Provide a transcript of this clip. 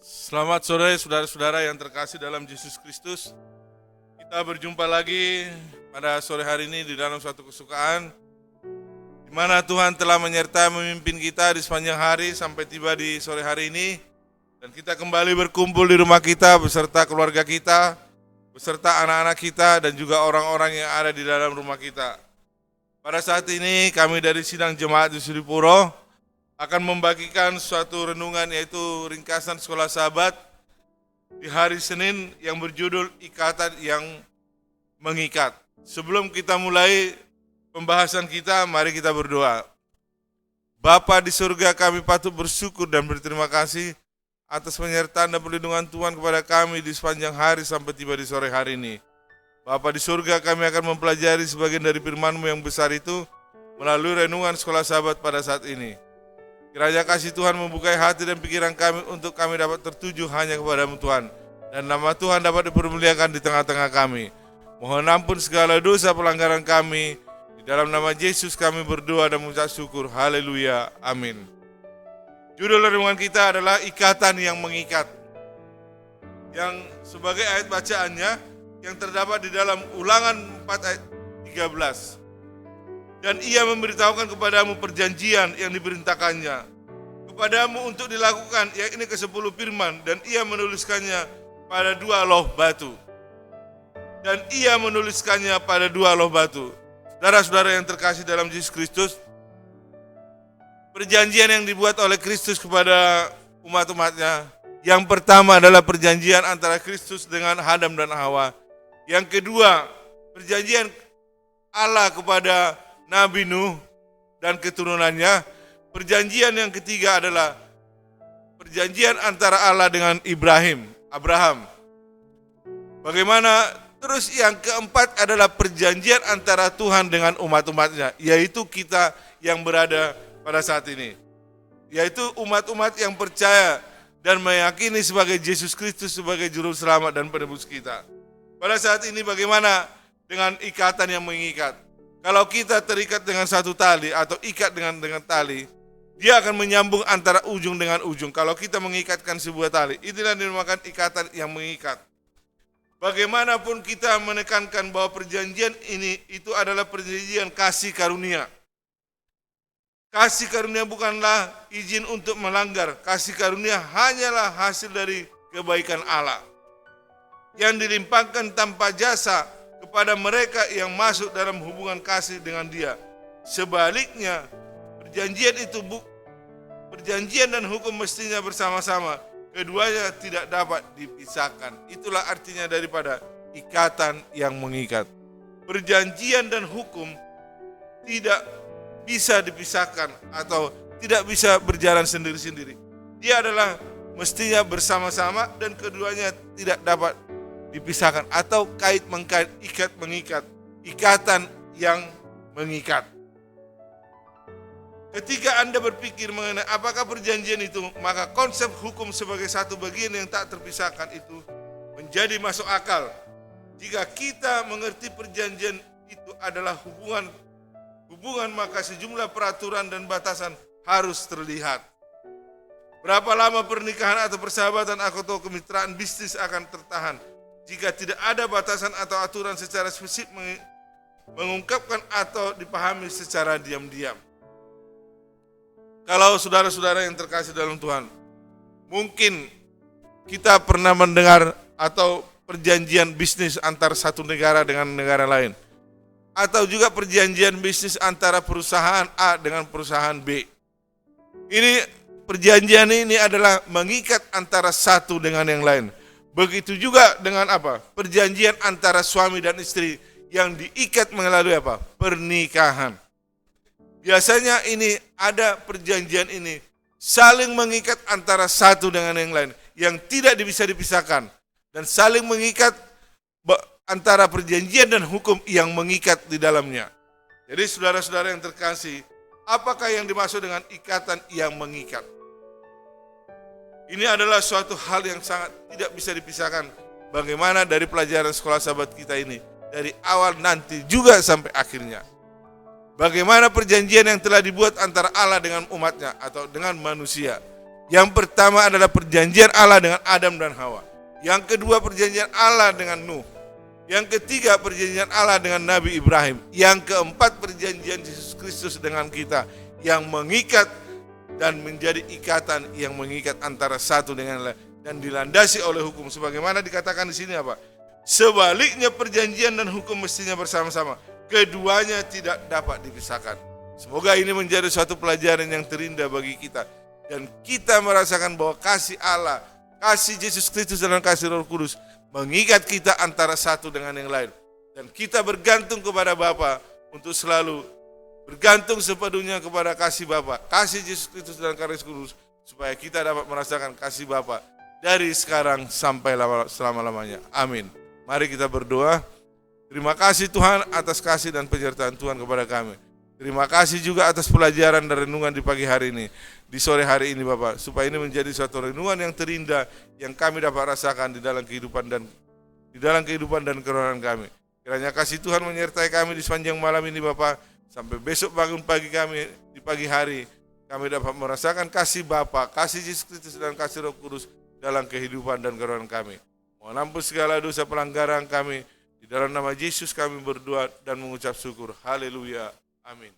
Selamat sore saudara-saudara yang terkasih dalam Yesus Kristus. Kita berjumpa lagi pada sore hari ini di dalam suatu kesukaan di mana Tuhan telah menyertai memimpin kita di sepanjang hari sampai tiba di sore hari ini. Dan kita kembali berkumpul di rumah kita beserta keluarga kita, beserta anak-anak kita dan juga orang-orang yang ada di dalam rumah kita. Pada saat ini kami dari Sidang Jemaat di Sudipuro akan membagikan suatu renungan yaitu ringkasan sekolah sahabat di hari Senin yang berjudul Ikatan yang Mengikat. Sebelum kita mulai pembahasan kita, mari kita berdoa. Bapa di surga, kami patut bersyukur dan berterima kasih atas penyertaan dan perlindungan Tuhan kepada kami di sepanjang hari sampai tiba di sore hari ini. Bapa di surga, kami akan mempelajari sebagian dari firman-Mu yang besar itu melalui renungan sekolah sahabat pada saat ini. Kiranya kasih Tuhan membukai hati dan pikiran kami untuk kami dapat tertuju hanya kepada-Mu Tuhan. Dan nama Tuhan dapat dipermuliakan di tengah-tengah kami. Mohon ampun segala dosa pelanggaran kami. Di dalam nama Yesus kami berdoa dan mengucap syukur. Haleluya. Amin. Judul renungan kita adalah Ikatan yang Mengikat. Yang sebagai ayat bacaannya yang terdapat di dalam Ulangan 4 ayat 13. Dan ia memberitahukan kepadamu perjanjian yang diperintahkannya kepadamu untuk dilakukan, yakni ke-10 firman, dan ia menuliskannya pada 2 loh batu. Dan ia menuliskannya pada 2 loh batu. Saudara-saudara yang terkasih dalam Yesus Kristus, perjanjian yang dibuat oleh Kristus kepada umat-umatnya, yang pertama adalah perjanjian antara Kristus dengan Adam dan Hawa. Yang kedua, perjanjian Allah kepada Nabi Nuh dan keturunannya. Perjanjian yang ketiga adalah perjanjian antara Allah dengan Abraham. Bagaimana? Terus yang keempat adalah perjanjian antara Tuhan dengan umat-umatnya, yaitu kita yang berada pada saat ini. Yaitu umat-umat yang percaya dan meyakini sebagai Yesus Kristus sebagai juru selamat dan penebus kita. Pada saat ini bagaimana dengan ikatan yang mengikat? Kalau kita terikat dengan satu tali atau ikat dengan tali, dia akan menyambung antara ujung dengan ujung. Kalau kita mengikatkan sebuah tali, inilah dinamakan ikatan yang mengikat. Bagaimanapun kita menekankan bahwa perjanjian ini itu adalah perjanjian kasih karunia. Kasih karunia bukanlah izin untuk melanggar. Kasih karunia hanyalah hasil dari kebaikan Allah yang dilimpahkan tanpa jasa kepada mereka yang masuk dalam hubungan kasih dengan Dia. Sebaliknya, perjanjian dan hukum mestinya bersama-sama. Keduanya tidak dapat dipisahkan. Itulah artinya daripada ikatan yang mengikat. Perjanjian dan hukum tidak bisa dipisahkan atau tidak bisa berjalan sendiri-sendiri. Dia adalah mestinya bersama-sama dan keduanya tidak dapat dipisahkan atau kait mengkait, ikat mengikat, ikatan yang mengikat. Ketika Anda berpikir mengenai apakah perjanjian itu, maka konsep hukum sebagai satu bagian yang tak terpisahkan itu menjadi masuk akal. Jika kita mengerti perjanjian itu adalah hubungan, maka sejumlah peraturan dan batasan harus terlihat. Berapa lama pernikahan atau persahabatan atau kemitraan bisnis akan tertahan jika tidak ada batasan atau aturan secara spesifik mengungkapkan atau dipahami secara diam-diam. Kalau saudara-saudara yang terkasih dalam Tuhan, mungkin kita pernah mendengar atau perjanjian bisnis antar satu negara dengan negara lain, atau juga perjanjian bisnis antara perusahaan A dengan perusahaan B. Ini perjanjian ini adalah mengikat antara satu dengan yang lain. Begitu juga dengan apa? Perjanjian antara suami dan istri yang diikat melalui apa? Pernikahan. Biasanya ini ada perjanjian ini saling mengikat antara satu dengan yang lain yang tidak bisa dipisahkan dan saling mengikat antara perjanjian dan hukum yang mengikat di dalamnya. Jadi saudara-saudara yang terkasih, apakah yang dimaksud dengan ikatan yang mengikat? Ini adalah suatu hal yang sangat tidak bisa dipisahkan. Bagaimana dari pelajaran sekolah sahabat kita ini, dari awal nanti juga sampai akhirnya. Bagaimana perjanjian yang telah dibuat antara Allah dengan umatnya atau dengan manusia. Yang pertama adalah perjanjian Allah dengan Adam dan Hawa. Yang kedua perjanjian Allah dengan Nuh. Yang ketiga perjanjian Allah dengan Nabi Ibrahim. Yang keempat perjanjian Yesus Kristus dengan kita yang mengikat dan menjadi ikatan yang mengikat antara satu dengan lain dan dilandasi oleh hukum. Sebagaimana dikatakan di sini apa? Sebaliknya perjanjian dan hukum mestinya bersama-sama. Keduanya tidak dapat dipisahkan. Semoga ini menjadi suatu pelajaran yang terindah bagi kita. Dan kita merasakan bahwa kasih Allah, kasih Yesus Kristus dan kasih Roh Kudus mengikat kita antara satu dengan yang lain. Dan kita bergantung kepada Bapa untuk selalu bergantung sepenuhnya kepada kasih Bapa, kasih Yesus Kristus dan kasih Kudus, supaya kita dapat merasakan kasih Bapa dari sekarang sampai selama-lamanya. Amin. Mari kita berdoa. Terima kasih Tuhan atas kasih dan penyertaan Tuhan kepada kami. Terima kasih juga atas pelajaran dan renungan di pagi hari ini, di sore hari ini Bapak, supaya ini menjadi suatu renungan yang terindah yang kami dapat rasakan di dalam kehidupan dan kerohanian kami. Kiranya kasih Tuhan menyertai kami di sepanjang malam ini Bapak, sampai besok bangun pagi kami di pagi hari kami dapat merasakan kasih Bapa, kasih Yesus Kristus dan kasih Roh Kudus dalam kehidupan dan kerohanian kami. Mohon ampun segala dosa pelanggaran kami. Di dalam nama Yesus kami berdoa dan mengucap syukur. Haleluya. Amin.